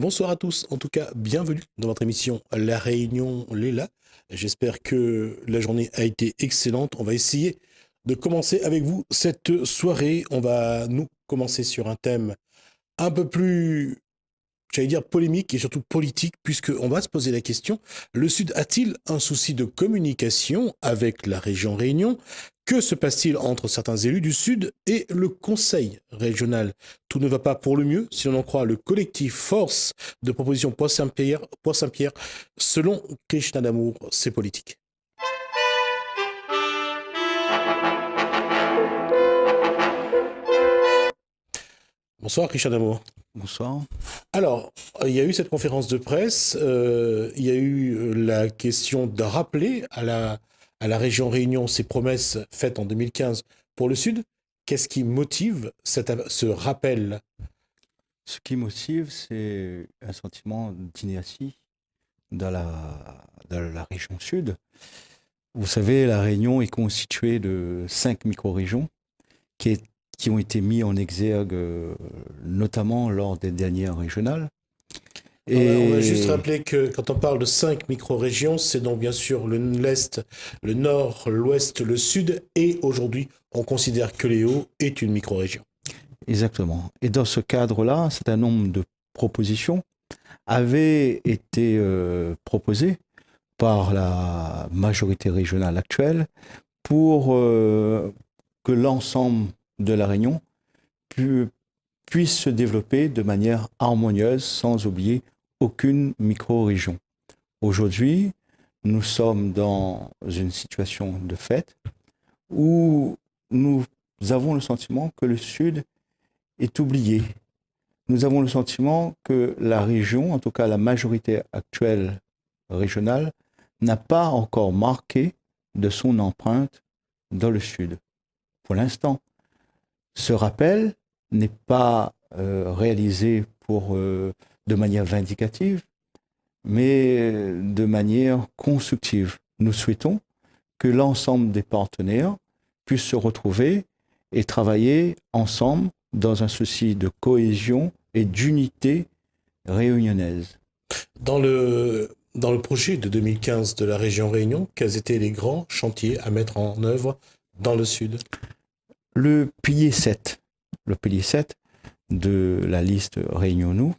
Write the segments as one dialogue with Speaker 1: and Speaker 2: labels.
Speaker 1: Bonsoir à tous, en tout cas, bienvenue dans votre émission La Réunion Léla. J'espère que la journée a été excellente. On va essayer de commencer avec vous cette soirée. On va nous commencer sur un thème un peu plus, j'allais dire polémique et surtout politique, puisqu'on va se poser la question, le Sud a-t-il un souci de communication avec la région Réunion? Que se passe-t-il entre certains élus du Sud et le Conseil régional? Tout ne va pas pour le mieux, si l'on en croit le collectif Force de proposition Poix-Saint-Pierre. Selon Krishna Damour, c'est politique. Bonsoir Krishna Damour.
Speaker 2: Bonsoir.
Speaker 1: Alors, il y a eu cette conférence de presse, il y a eu la question de rappeler à la région Réunion ses promesses faites en 2015 pour le Sud. Qu'est-ce qui motive ce rappel?
Speaker 2: Ce qui motive, c'est un sentiment d'inertie dans la région sud. Vous savez, la Réunion est constituée de 5 micro-régions qui ont été mis en exergue notamment lors des dernières régionales.
Speaker 1: On va juste rappeler que quand on parle de 5 micro-régions, c'est donc bien sûr l'Est, le Nord, l'Ouest, le Sud, et aujourd'hui, on considère que les Hauts est une micro-région.
Speaker 2: Exactement. Et dans ce cadre-là, un certain nombre de propositions avaient été proposées par la majorité régionale actuelle pour que l'ensemble de la Réunion puisse se développer de manière harmonieuse sans oublier aucune micro-région. Aujourd'hui, nous sommes dans une situation de fait où nous avons le sentiment que le Sud est oublié. Nous avons le sentiment que la région, en tout cas la majorité actuelle régionale, n'a pas encore marqué de son empreinte dans le Sud. Pour l'instant, ce rappel n'est pas réalisé de manière vindicative, mais de manière constructive. Nous souhaitons que l'ensemble des partenaires puissent se retrouver et travailler ensemble dans un souci de cohésion et d'unité réunionnaise.
Speaker 1: Dans le projet de 2015 de la région Réunion, quels étaient les grands chantiers à mettre en œuvre dans le Sud?
Speaker 2: Le pilier 7 de la liste Réunion-Nous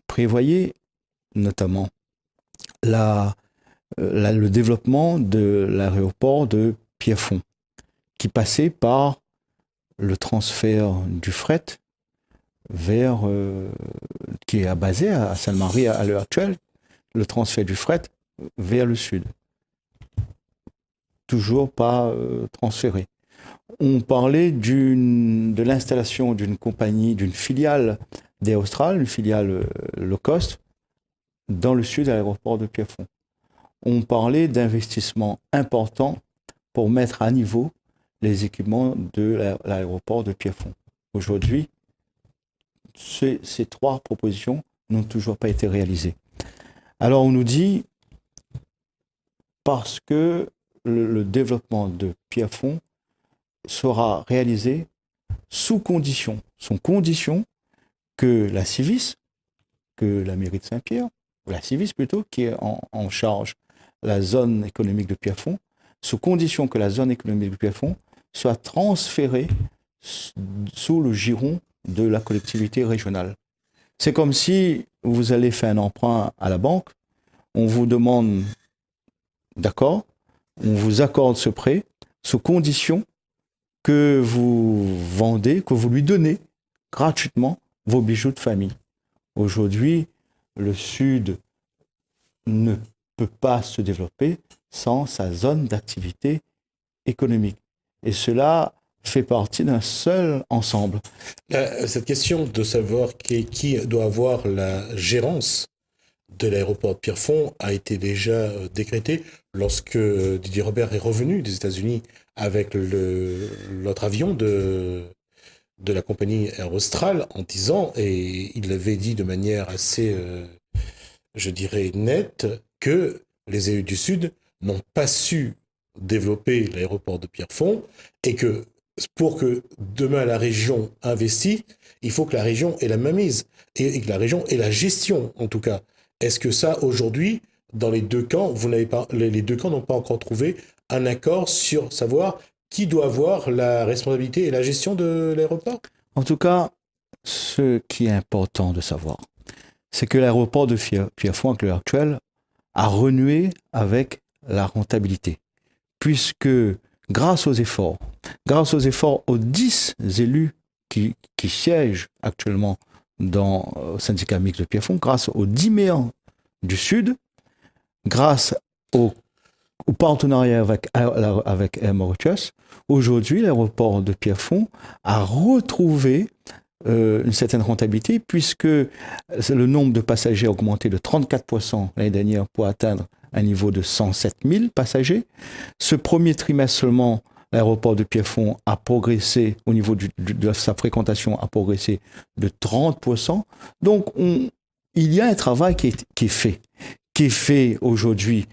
Speaker 2: prévoyait notamment le développement de l'aéroport de Pierrefonds, qui passait par le transfert du fret qui est basé à Sainte-Marie à l'heure actuelle, le transfert du fret vers le sud. Toujours pas transféré. On parlait de l'installation d'une compagnie, d'une filiale d'Air Austral, une filiale low cost, dans le sud à l'aéroport de Pierrefonds. On parlait d'investissements importants pour mettre à niveau les équipements de l'aéroport de Pierrefonds. Aujourd'hui, ces 3 propositions n'ont toujours pas été réalisées. Alors on nous dit, parce que le développement de Pierrefonds sera réalisé sous condition que la Civis, que la mairie de Saint-Pierre, ou la Civis plutôt, qui est en charge la zone économique de Pierrefonds, sous condition que la zone économique de Pierrefonds soit transférée sous le giron de la collectivité régionale. C'est comme si vous allez faire un emprunt à la banque, on vous demande, d'accord, on vous accorde ce prêt sous condition que vous vendez, que vous lui donnez gratuitement vos bijoux de famille. Aujourd'hui, le Sud ne peut pas se développer sans sa zone d'activité économique. Et cela fait partie d'un seul ensemble.
Speaker 1: Cette question de savoir qui doit avoir la gérance de l'aéroport de Pierrefonds a été déjà décrétée lorsque Didier Robert est revenu des États-Unis avec l'autre avion de la compagnie Air Austral en disant, et il l'avait dit de manière assez, je dirais, nette, que les élus du Sud n'ont pas su développer l'aéroport de Pierrefonds et que pour que demain la région investisse, il faut que la région ait la mainmise et que la région ait la gestion, en tout cas. Est-ce que ça, aujourd'hui, dans les deux camps, vous n'avez pas, les deux camps n'ont pas encore trouvé un accord sur savoir qui doit avoir la responsabilité et la gestion de l'aéroport?
Speaker 2: En tout cas, ce qui est important de savoir, c'est que l'aéroport de Pierrefonds, à l'heure actuelle, a renoué avec la rentabilité, puisque grâce aux efforts aux 10 élus qui siègent actuellement dans le syndicat mixte de Pierrefonds, grâce aux 10 maires du Sud, grâce au partenariat avec Air Mauritius, aujourd'hui, l'aéroport de Pierrefonds a retrouvé une certaine rentabilité puisque le nombre de passagers a augmenté de 34% l'année dernière pour atteindre un niveau de 107 000 passagers. Ce premier trimestre seulement, l'aéroport de Pierrefonds a progressé au niveau de sa fréquentation, a progressé de 30%. Donc, il y a un travail qui est fait aujourd'hui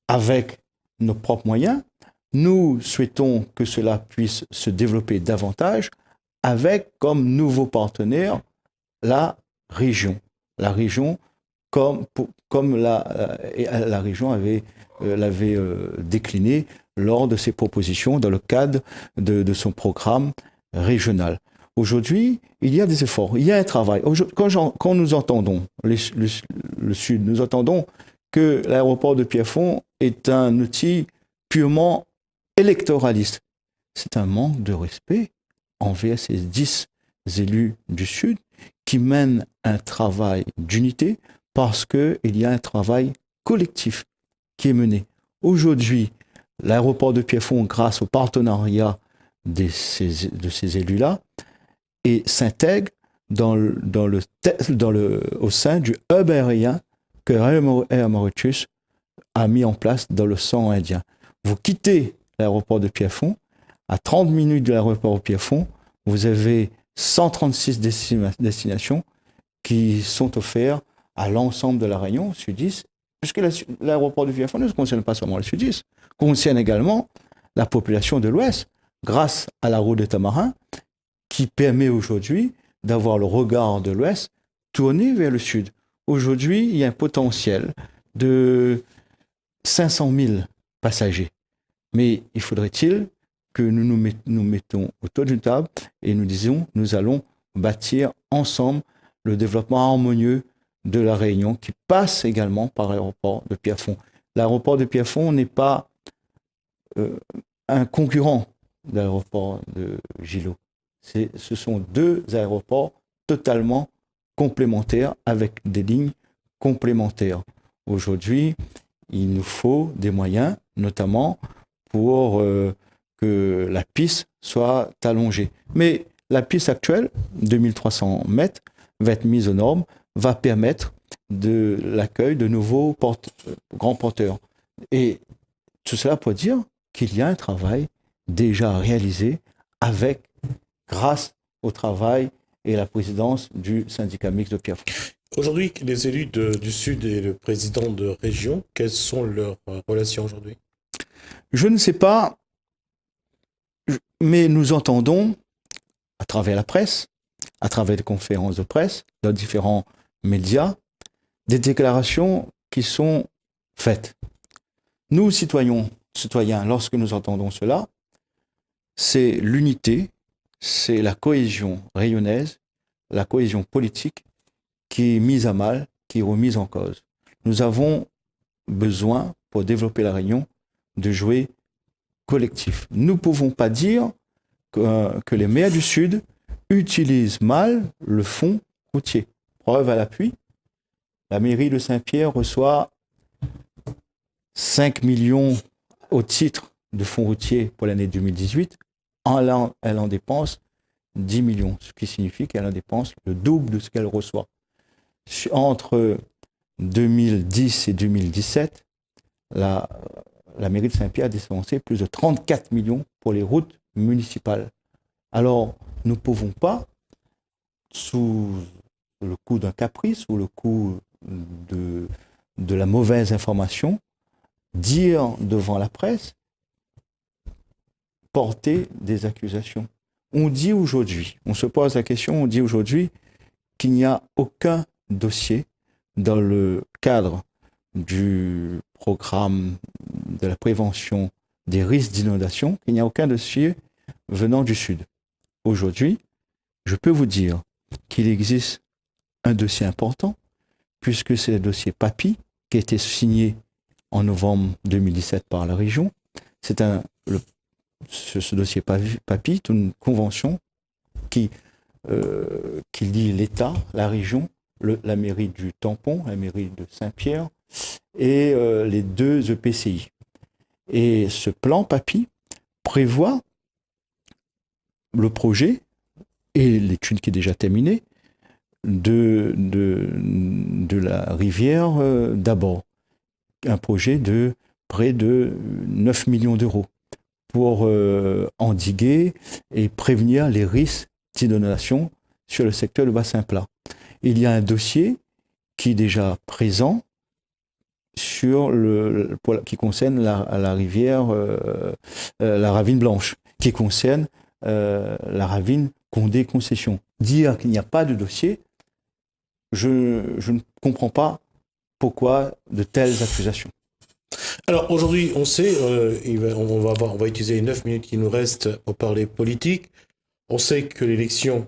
Speaker 2: avec nos propres moyens. Nous souhaitons que cela puisse se développer davantage avec comme nouveau partenaire la région. La région, comme la région l'avait décliné lors de ses propositions dans le cadre de son programme régional. Aujourd'hui, il y a des efforts, il y a un travail. Quand nous entendons le Sud, nous entendons que l'aéroport de Pierrefonds est un outil purement électoraliste. C'est un manque de respect envers ces 10 élus du Sud qui mènent un travail d'unité parce qu'il y a un travail collectif qui est mené. Aujourd'hui, l'aéroport de Pierrefonds, grâce au partenariat de ces élus-là, s'intègre au sein du hub aérien que Air Mauritius a mis en place dans l'océan Indien. Vous quittez l'aéroport de Pierrefonds, à 30 minutes de l'aéroport de Pierrefonds, vous avez 136 destinations qui sont offertes à l'ensemble de la Réunion, Sud-Est, puisque l'aéroport de Pierrefonds ne concerne pas seulement le Sud-Est, concerne également la population de l'Ouest, grâce à la route de Tamarin, qui permet aujourd'hui d'avoir le regard de l'Ouest tourné vers le Sud. Aujourd'hui, il y a un potentiel de 500 000 passagers. Mais il faudrait-il que nous mettons autour d'une table et nous disions, nous allons bâtir ensemble le développement harmonieux de la Réunion qui passe également par l'aéroport de Pierrefonds. L'aéroport de Pierrefonds n'est pas un concurrent de l'aéroport de Gillot. Ce sont deux aéroports totalement complémentaires avec des lignes complémentaires. Aujourd'hui, il nous faut des moyens, notamment pour que la piste soit allongée. Mais la piste actuelle, 2300 mètres, va être mise aux normes, va permettre de l'accueil de nouveaux grands porteurs. Et tout cela pour dire qu'il y a un travail déjà réalisé grâce au travail et la présidence du syndicat mixte de Pierrefonds.
Speaker 1: Aujourd'hui, les élus du Sud et le président de région, quelles sont leurs relations aujourd'hui?
Speaker 2: Je ne sais pas, mais nous entendons à travers la presse, à travers des conférences de presse, dans différents médias, des déclarations qui sont faites. Nous, citoyens, lorsque nous entendons cela, c'est l'unité, c'est la cohésion rayonnaise, la cohésion politique qui est mise à mal, qui est remise en cause. Nous avons besoin, pour développer la Réunion, de jouer collectif. Nous ne pouvons pas dire que les maires du Sud utilisent mal le fonds routier. Preuve à l'appui, la mairie de Saint-Pierre reçoit 5 millions au titre de fonds routiers pour l'année 2018. Elle en dépense 10 millions, ce qui signifie qu'elle en dépense le double de ce qu'elle reçoit. Entre 2010 et 2017, la mairie de Saint-Pierre a dépensé plus de 34 millions pour les routes municipales. Alors, nous ne pouvons pas, sous le coup d'un caprice ou le coup de la mauvaise information, dire devant la presse porter des accusations. On dit aujourd'hui, on se pose la question, on dit aujourd'hui qu'il n'y a aucun dossier dans le cadre du programme de la prévention des risques d'inondation, qu'il n'y a aucun dossier venant du Sud. Aujourd'hui, je peux vous dire qu'il existe un dossier important, puisque c'est le dossier PAPI, qui a été signé en novembre 2017 par la région. Ce dossier PAPI est une convention qui lie l'État, la région, la mairie du Tampon, la mairie de Saint-Pierre et les 2 EPCI. Et ce plan PAPI prévoit le projet et l'étude qui est déjà terminée de la rivière d'abord. Un projet de près de 9 millions d'euros pour endiguer et prévenir les risques d'inondation sur le secteur du bassin plat. Il y a un dossier qui est déjà présent qui concerne la rivière, la ravine Blanche, qui concerne la ravine Condé-Concession. Dire qu'il n'y a pas de dossier, je ne comprends pas pourquoi de telles accusations.
Speaker 1: Alors aujourd'hui, on sait, on va utiliser les 9 minutes qui nous restent pour parler politique. On sait que l'élection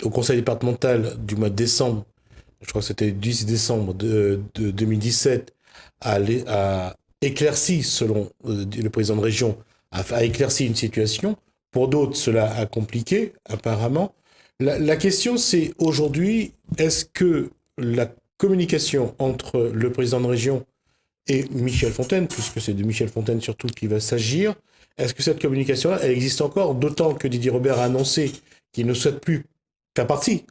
Speaker 1: au conseil départemental du mois de décembre, je crois que c'était le 10 décembre de 2017, a éclairci, selon le président de région, a éclairci une situation. Pour d'autres, cela a compliqué, apparemment. La question, c'est aujourd'hui, est-ce que la communication entre le président de région et Michel Fontaine, puisque c'est de Michel Fontaine surtout qui va s'agir, est-ce que cette communication-là, elle existe encore, d'autant que Didier Robert a annoncé qu'il ne souhaite plus faire partie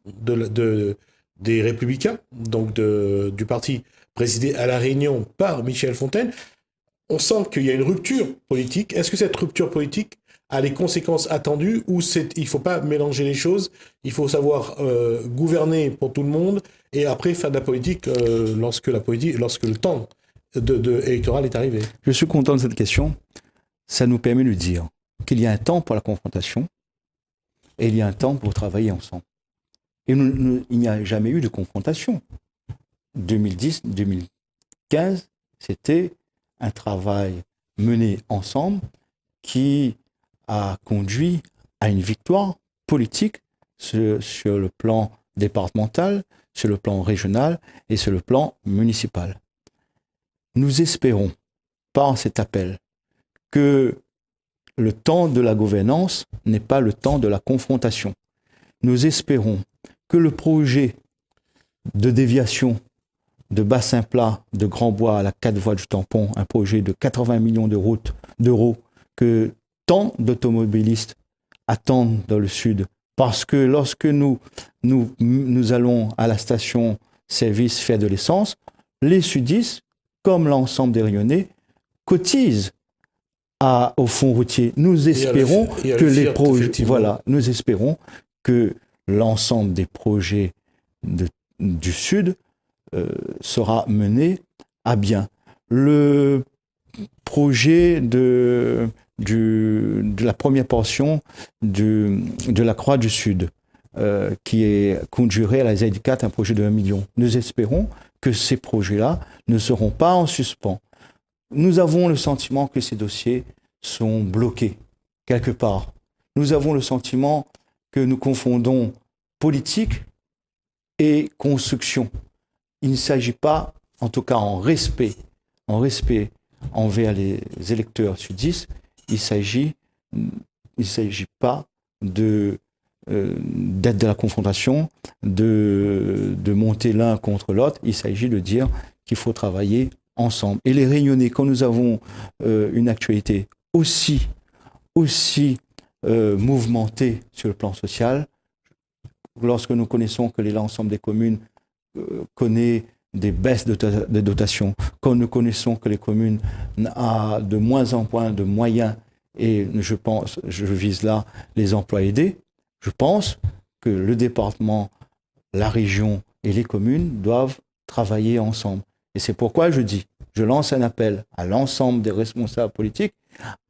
Speaker 1: des Républicains, donc du parti présidé à La Réunion par Michel Fontaine. On sent qu'il y a une rupture politique. Est-ce que cette rupture politique a les conséquences attendues ou il ne faut pas mélanger les choses, il faut savoir gouverner pour tout le monde et après faire de la politique lorsque le temps électoral est arrivé?
Speaker 2: Je suis content de cette question. Ça nous permet de dire qu'il y a un temps pour la confrontation et il y a un temps pour travailler ensemble. Et il n'y a jamais eu de confrontation. 2010-2015, c'était un travail mené ensemble qui a conduit à une victoire politique sur le plan départemental, sur le plan régional et sur le plan municipal. Nous espérons, par cet appel, que le temps de la gouvernance n'est pas le temps de la confrontation. Nous espérons que le projet de déviation de bassin plat de Grand Bois à la 4 voies du Tampon, un projet de 80 millions d'euros que tant d'automobilistes attendent dans le sud, parce que lorsque nous allons à la station-service faire de l'essence, les sudistes, comme l'ensemble des Rayonnais, cotisent au fonds routier. Nous espérons que les projets, nous espérons que l'ensemble des projets du Sud sera mené à bien. Le projet de la première portion de la Croix du Sud, qui conduirait à la ZI4, un projet de 1 million. Nous espérons que ces projets-là ne seront pas en suspens. Nous avons le sentiment que ces dossiers sont bloqués quelque part. Nous avons le sentiment que nous confondons politique et construction. Il ne s'agit pas, en tout cas en respect envers les électeurs sudistes, il ne s'agit pas d'être de la confrontation, de monter l'un contre l'autre. Il s'agit de dire qu'il faut travailler ensemble. Et les Réunionnais, quand nous avons une actualité aussi mouvementée sur le plan social, lorsque nous connaissons que l'ensemble des communes connaît des baisses de dotations, quand nous connaissons que les communes ont de moins en moins de moyens, et je vise là les emplois aidés, je pense que le département, la région et les communes doivent travailler ensemble. Et c'est pourquoi je dis je lance un appel à l'ensemble des responsables politiques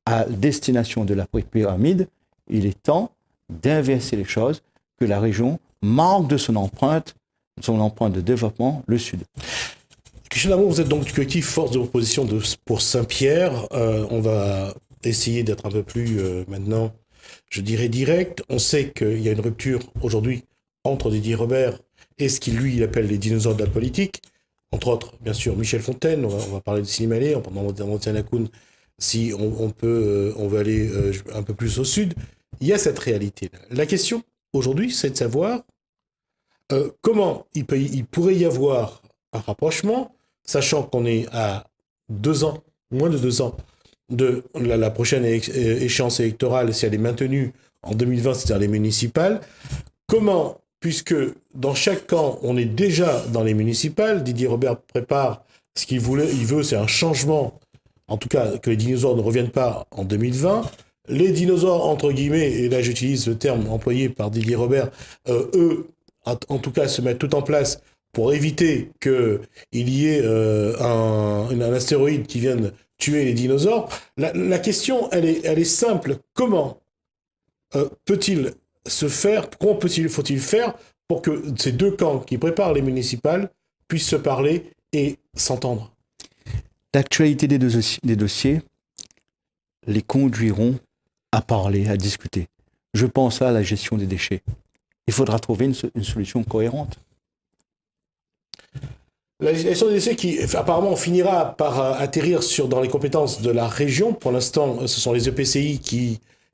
Speaker 2: à destination de la pyramide. Il est temps d'inverser les choses, que la région manque de son empreinte de développement, le Sud.
Speaker 1: Christian Lamour, vous êtes donc du collectif Force de proposition pour Saint-Pierre. On va essayer d'être un peu plus maintenant, je dirais, direct. On sait qu'il y a une rupture aujourd'hui entre Didier Robert et ce qu'il, lui, il appelle les dinosaures de la politique. Entre autres, bien sûr, Michel Fontaine, on va parler de Silimalé, on va parler d'Antenne Lacoune, si on veut aller un peu plus au sud. Il y a cette réalité-là. La question, aujourd'hui, c'est de savoir comment il pourrait y avoir un rapprochement, sachant qu'on est à 2 ans, moins de 2 ans, de la prochaine échéance électorale, si elle est maintenue en 2020, c'est-à-dire les municipales. Comment, puisque dans chaque camp, on est déjà dans les municipales, Didier Robert prépare ce qu'il veut, c'est un changement, en tout cas que les dinosaures ne reviennent pas en 2020. Les dinosaures, entre guillemets, et là j'utilise le terme employé par Didier Robert, eux, en tout cas, se mettent tout en place pour éviter qu'il y ait un astéroïde qui vienne tuer les dinosaures. La question, elle est simple. Comment peut-il se faire, comment faut-il faire pour que ces deux camps qui préparent les municipales puissent se parler et s'entendre?
Speaker 2: L'actualité des dossiers les conduiront à parler, à discuter. Je pense à la gestion des déchets. Il faudra trouver une solution cohérente.
Speaker 1: La gestion des déchets qui, apparemment, finira par atterrir dans les compétences de la région. Pour l'instant, ce sont les EPCI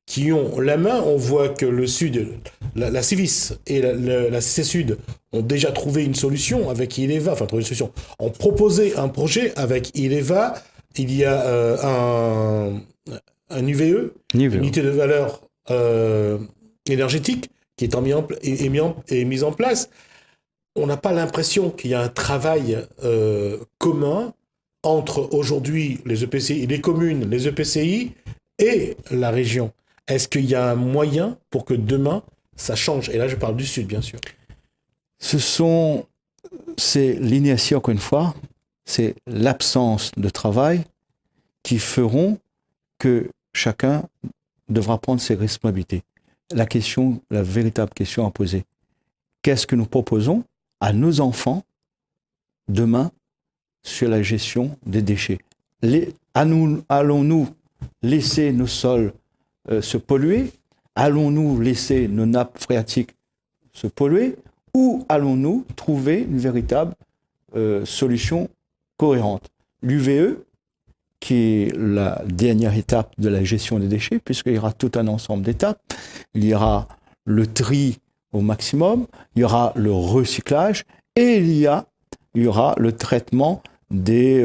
Speaker 1: qui ont la main. On voit que le Sud, la Civis et la CC Sud ont déjà trouvé une solution avec Ileva, ont proposé un projet avec Ileva. Il y a un UVE, unité de valeur énergétique, qui est mis en place. On n'a pas l'impression qu'il y a un travail commun entre aujourd'hui les EPCI, les communes, les EPCI et la région. Est-ce qu'il y a un moyen pour que demain, ça change? Et là, je parle du Sud, bien sûr.
Speaker 2: C'est l'inertie, encore une fois, c'est l'absence de travail qui feront que chacun devra prendre ses responsabilités. La véritable question à poser, qu'est-ce que nous proposons à nos enfants demain sur la gestion des déchets? Allons-nous laisser nos sols se polluer? Allons-nous laisser nos nappes phréatiques se polluer? Ou allons-nous trouver une véritable solution cohérente? L'UVE, qui est la dernière étape de la gestion des déchets, puisqu'il y aura tout un ensemble d'étapes. Il y aura le tri au maximum, il y aura le recyclage et il y aura le traitement des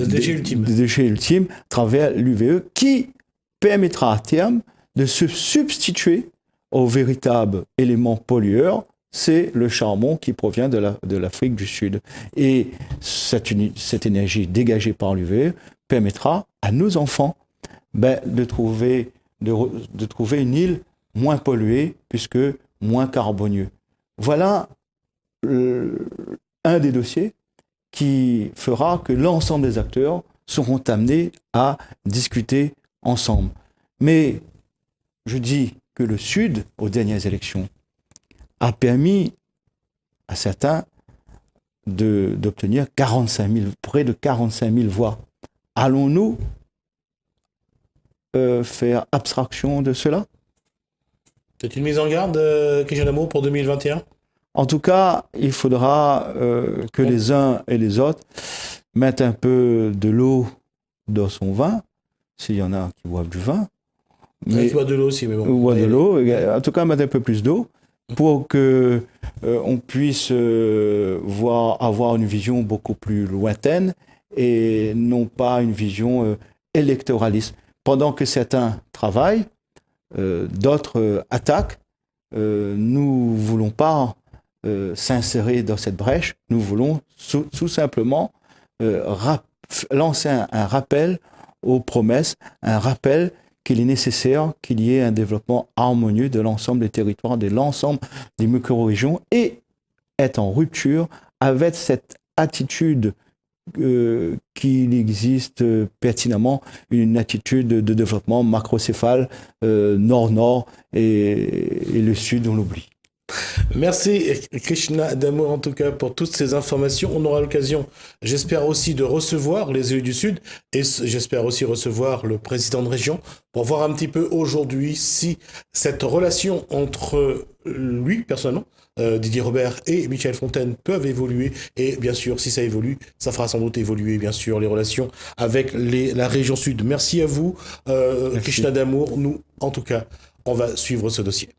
Speaker 2: déchets ultimes à travers l'UVE, qui permettra à terme de se substituer au véritable élément pollueur, c'est le charbon qui provient de l'Afrique du Sud. Et cette énergie dégagée par l'UVE permettra à nos enfants de trouver une île moins polluée, puisque moins carbonieux. Voilà un des dossiers qui fera que l'ensemble des acteurs seront amenés à discuter ensemble. Mais je dis que le Sud, aux dernières élections, a permis à certains d'obtenir près de 45 000 voix. Allons-nous faire abstraction de cela?
Speaker 1: C'est une mise en garde, Christian Lamour, pour 2021?
Speaker 2: En tout cas, il faudra que les uns et les autres mettent un peu de l'eau dans son vin, s'il y en a qui boivent du vin.
Speaker 1: Mais qui boivent de l'eau aussi, mais bon.
Speaker 2: Boivent de l'eau. En tout cas, mettre un peu plus d'eau pour que on puisse avoir une vision beaucoup plus lointaine et non pas une vision électoraliste. Pendant que certains travaillent, d'autres attaquent. Nous ne voulons pas s'insérer dans cette brèche. Nous voulons tout simplement lancer un rappel aux promesses, un rappel qu'il est nécessaire qu'il y ait un développement harmonieux de l'ensemble des territoires, de l'ensemble des micro-régions, et être en rupture avec cette attitude qu'il existe pertinemment une attitude de développement macrocéphale, nord-nord, et le sud, on l'oublie.
Speaker 1: Merci Krishna Damour en tout cas pour toutes ces informations. On aura l'occasion, j'espère aussi, de recevoir les élus du Sud et j'espère aussi recevoir le président de région pour voir un petit peu aujourd'hui si cette relation entre lui personnellement, Didier Robert et Michel Fontaine peuvent évoluer et bien sûr si ça évolue, ça fera sans doute évoluer bien sûr les relations avec la région Sud. Merci à vous Krishna Damour. Nous en tout cas, on va suivre ce dossier.